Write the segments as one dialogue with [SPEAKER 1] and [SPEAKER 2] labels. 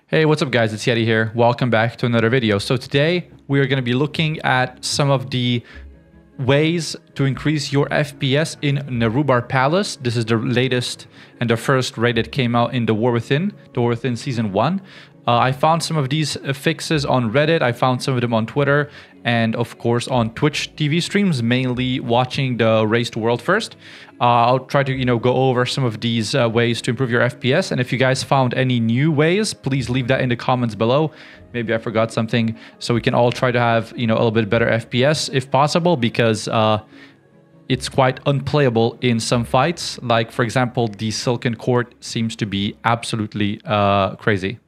[SPEAKER 1] Hey, what's up guys? It's Yeti here. Welcome back to another video. So today we are going to be looking at some of the ways to increase your FPS in Nerub'ar Palace. This is the latest and the first raid that came out in the War Within Season 1. I found some of these fixes on Reddit. I found some of them on Twitter and of course on Twitch TV streams, mainly watching the Race to World First. I'll try to, go over some of these ways to improve your FPS. And if you guys found any new ways, please leave that in the comments below. Maybe I forgot something, so we can all try to have, a little bit better FPS if possible, because it's quite unplayable in some fights. Like, for example, the Silken Court seems to be absolutely crazy.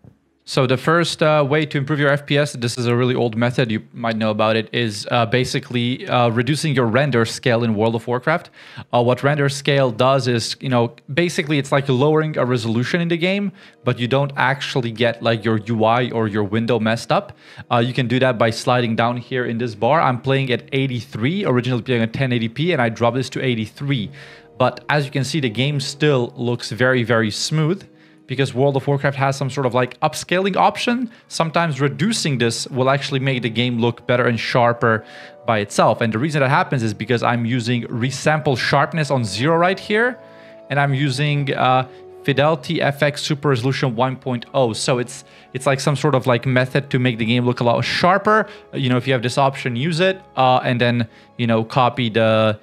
[SPEAKER 1] So the first way to improve your FPS, this is a really old method, you might know about it, is basically reducing your render scale in World of Warcraft. What render scale does is, basically it's like lowering a resolution in the game, but you don't actually get like your UI or your window messed up. You can do that by sliding down here in this bar. I'm playing at 83, originally playing at 1080p, and I dropped this to 83. But as you can see, the game still looks very, very smooth, because World of Warcraft has some sort of like upscaling option. Sometimes reducing this will actually make the game look better and sharper by itself. And the reason that happens is because I'm using resample sharpness on 0 right here, and I'm using Fidelity FX Super Resolution 1.0. So it's like some sort of like method to make the game look a lot sharper. If you have this option, use it, and then copy the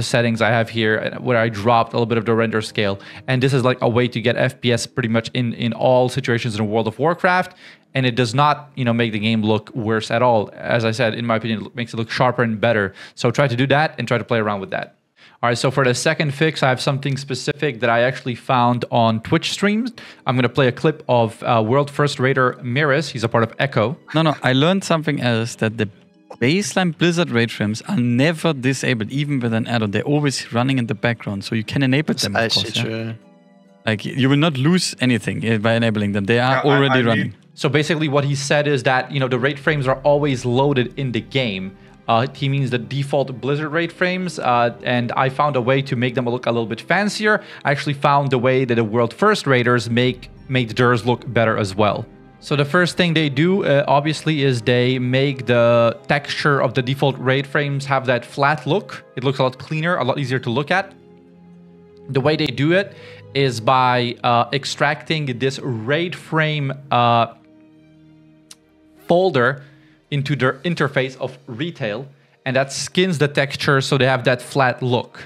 [SPEAKER 1] settings I have here where I dropped a little bit of the render scale. And this is like a way to get FPS pretty much in all situations in World of Warcraft. And it does not, make the game look worse at all. As I said, in my opinion, it makes it look sharper and better. So try to do that and try to play around with that. All right, so for the second fix, I have something specific that I actually found on Twitch streams. I'm going to play a clip of World First Raider Miris. He's a part of Echo.
[SPEAKER 2] No, I learned something else, that the baseline Blizzard raid frames are never disabled, even with an add-on. They're always running in the background, so you can enable them, of course. Yeah? Like, you will not lose anything by enabling them. They are already running.
[SPEAKER 1] So basically what he said is that, the raid frames are always loaded in the game. He means the default Blizzard raid frames, and I found a way to make them look a little bit fancier. I actually found the way that the World First Raiders made theirs look better as well. So the first thing they do, obviously, is they make the texture of the default raid frames have that flat look. It looks a lot cleaner, a lot easier to look at. The way they do it is by extracting this raid frame folder into their interface of retail, and that skins the texture so they have that flat look.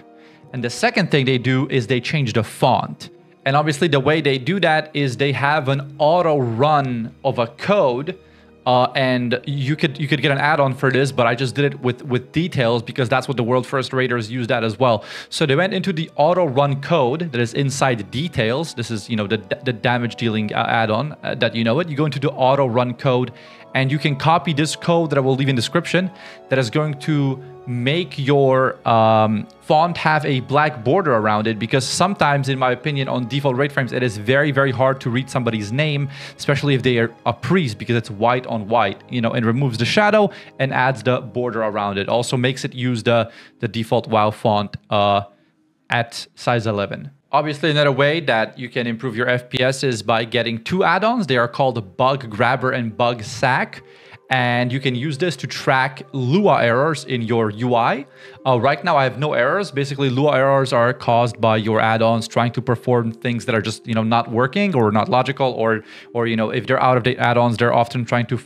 [SPEAKER 1] And the second thing they do is they change the font. And obviously the way they do that is they have an auto run of a code, and you could get an add-on for this, but I just did it with details because that's what the World First Raiders use that as well. So they went into the auto run code that is inside details. This is the damage dealing add-on that you go into the auto run code, and you can copy this code that I will leave in description that is going to make your font have a black border around it, because sometimes, in my opinion, on default raid frames, it is very, very hard to read somebody's name, especially if they are a priest, because it's white on white, and removes the shadow and adds the border around it. Also makes it use the default WoW font at size 11. Obviously, another way that you can improve your FPS is by getting 2 add-ons. They are called Bug Grabber and Bug Sack. And you can use this to track Lua errors in your UI. Right now, I have no errors. Basically, Lua errors are caused by your add-ons trying to perform things that are just, not working or not logical, or if they're out-of-date add-ons, they're often trying to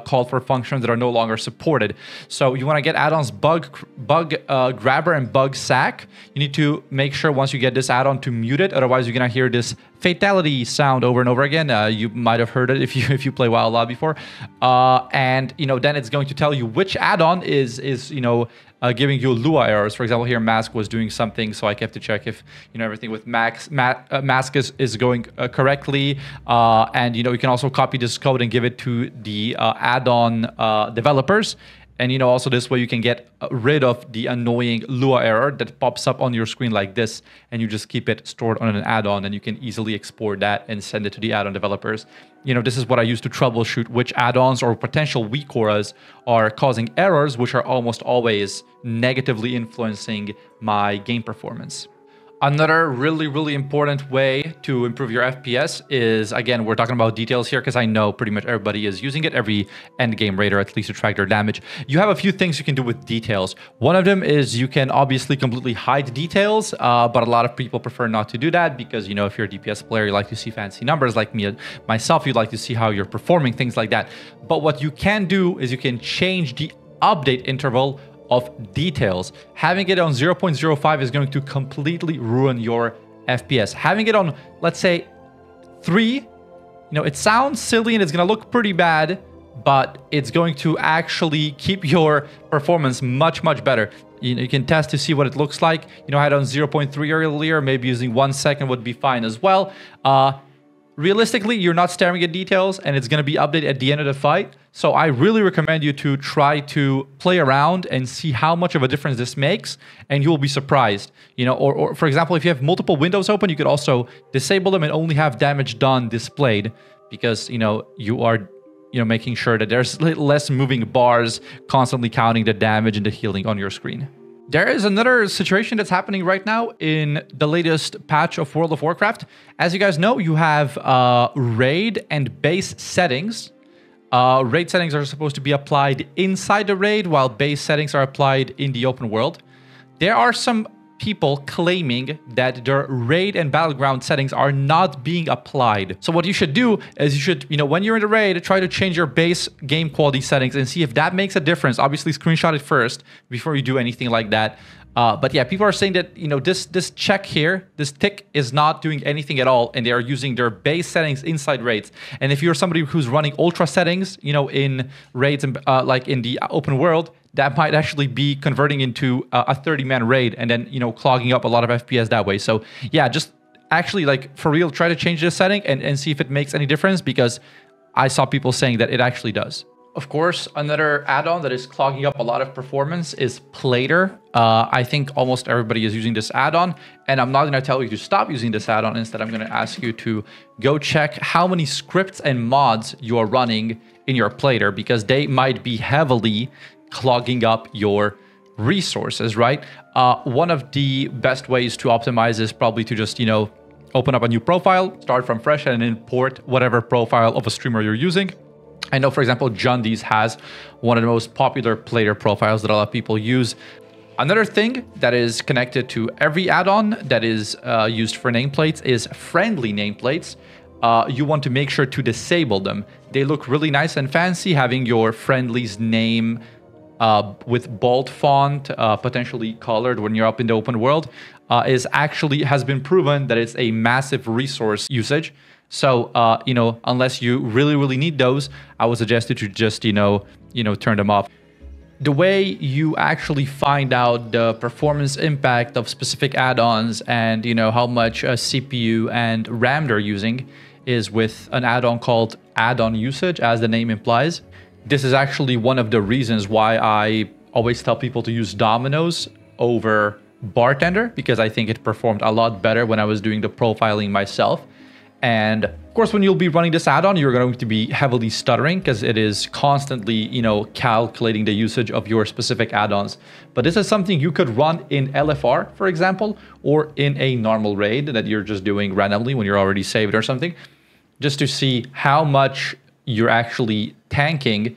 [SPEAKER 1] call for functions that are no longer supported. So you want to get add-ons Bug Grabber and Bug Sack. You need to make sure once you get this add-on to mute it. Otherwise, you're going to hear this fatality sound over and over again. You might have heard it if you play WoW a lot before. And then it's going to tell you which add-on is giving you Lua errors. For example, here Mask was doing something, so I have to check if everything with Mask is going correctly. And you can also copy this code and give it to the add-on developers. And also this way you can get rid of the annoying Lua error that pops up on your screen like this, and you just keep it stored on an add-on, and you can easily export that and send it to the add-on developers. This is what I use to troubleshoot which add-ons or potential weak auras are causing errors, which are almost always negatively influencing my game performance. Another really important way to improve your FPS is, again, we're talking about details here because I know pretty much everybody is using it, every end game raider, at least to track their damage. You have a few things you can do with details. One of them is you can obviously completely hide details, but a lot of people prefer not to do that because, you know, if you're a DPS player, you like to see fancy numbers like me, myself, you'd like to see how you're performing, things like that. But what you can do is you can change the update interval of details. Having it on 0.05 is going to completely ruin your FPS. Having it on, let's say, 3, you know, it sounds silly and it's going to look pretty bad, but it's going to actually keep your performance much better. You can test to see what it looks like. You know, I had on 0.3 earlier, maybe using 1 second would be fine as well. Realistically, you're not staring at details and it's going to be updated at the end of the fight. So I really recommend you to try to play around and see how much of a difference this makes, and you'll be surprised. You know, or for example, if you have multiple windows open, you could also disable them and only have damage done displayed because, you know, you are, you know, making sure that there's less moving bars constantly counting the damage and the healing on your screen. There is another situation that's happening right now in the latest patch of World of Warcraft. As you guys know, you have raid and base settings. Raid settings are supposed to be applied inside the raid, while base settings are applied in the open world. There are some people claiming that their raid and battleground settings are not being applied. So what you should do is you should, you know, when you're in the raid, try to change your base game quality settings and see if that makes a difference. Obviously, screenshot it first before you do anything like that. But yeah, people are saying that, you know, this check here, this tick is not doing anything at all, and they are using their base settings inside raids. And if you're somebody who's running ultra settings, you know, in raids and like in the open world, that might actually be converting into a 30-man raid and then, you know, clogging up a lot of FPS that way. So yeah, just actually, like, for real, try to change this setting and see if it makes any difference, because I saw people saying that it actually does. Of course, another add-on that is clogging up a lot of performance is pler. I think almost everybody is using this add-on, and I'm not going to tell you to stop using this add-on. Instead, I'm going to ask you to go check how many scripts and mods you are running in your pler, because they might be heavily clogging up your resources, right? One of the best ways to optimize is probably to just, you know, open up a new profile, start from fresh, and import whatever profile of a streamer you're using. I know, for example, Jundies has one of the most popular pler profiles that a lot of people use. Another thing that is connected to every add-on that is used for nameplates is friendly nameplates. You want to make sure to disable them. They look really nice and fancy. Having your friendly's name with bold font, potentially colored when you're up in the open world, has been proven that it's a massive resource usage. So, you know, unless you really need those, I would suggest you to just, you know, turn them off. The way you actually find out the performance impact of specific add-ons and, you know, how much CPU and RAM they're using is with an add-on called addon usage, as the name implies. This is actually one of the reasons why I always tell people to use Dominoes over Bartender, because I think it performed a lot better when I was doing the profiling myself. And of course, when you'll be running this add-on, you're going to be heavily stuttering because it is constantly, you know, calculating the usage of your specific add-ons. But this is something you could run in LFR, for example, or in a normal raid that you're just doing randomly when you're already saved or something, just to see how much you're actually tanking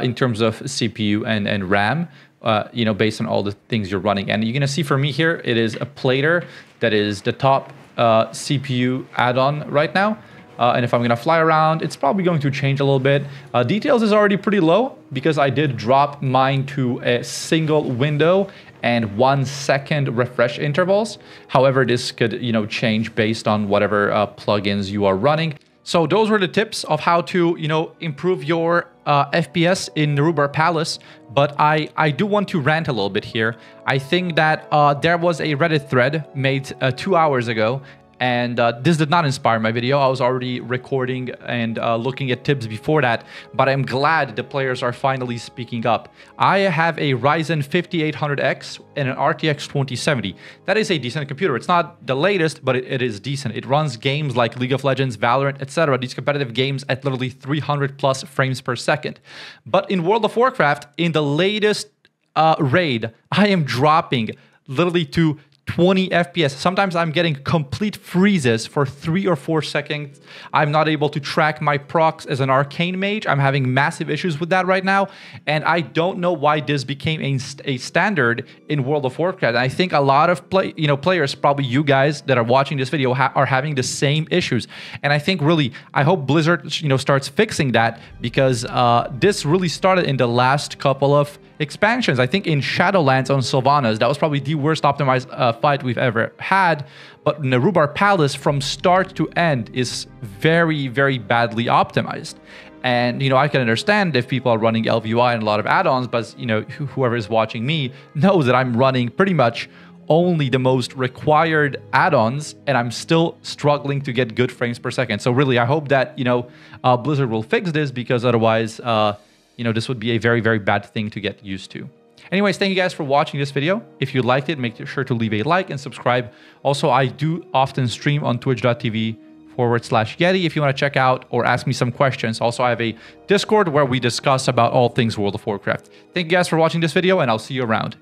[SPEAKER 1] in terms of CPU and RAM, you know, based on all the things you're running. And you're going to see for me here, it is a pler that is the top CPU add-on right now. And if I'm going to fly around, it's probably going to change a little bit. Details is already pretty low because I did drop mine to a single window and 1 second refresh intervals. However, this could, you know, change based on whatever plugins you are running. So those were the tips of how to, you know, improve your FPS in Nerub'ar Palace. But I do want to rant a little bit here. I think that there was a Reddit thread made 2 hours ago, and this did not inspire my video. I was already recording and looking at tips before that, but I'm glad the players are finally speaking up. I have a Ryzen 5800X and an RTX 2070. That is a decent computer. It's not the latest, but it is decent. It runs games like League of Legends, Valorant, etc. These competitive games at literally 300 plus frames per second. But in World of Warcraft, in the latest raid, I am dropping literally to 20 FPS. Sometimes I'm getting complete freezes for 3 or 4 seconds. I'm not able to track my procs as an arcane mage. I'm having massive issues with that right now. And I don't know why this became a standard in World of Warcraft. And I think a lot of players, probably you guys that are watching this video, are having the same issues. And I think really, I hope Blizzard starts fixing that, because this really started in the last couple of expansions. I think in Shadowlands on Sylvanas, that was probably the worst optimized fight we've ever had. But Nerub'ar Palace, from start to end, is very, very badly optimized. And, I can understand if people are running LVUI and a lot of add-ons, but, whoever is watching me knows that I'm running pretty much only the most required add-ons, and I'm still struggling to get good frames per second. So really, I hope that, Blizzard will fix this, because otherwise, this would be a very, very bad thing to get used to. Anyways, thank you guys for watching this video. If you liked it, make sure to leave a like and subscribe. Also, I do often stream on twitch.tv/Yeti if you want to check out or ask me some questions. Also, I have a Discord where we discuss about all things World of Warcraft. Thank you guys for watching this video, and I'll see you around.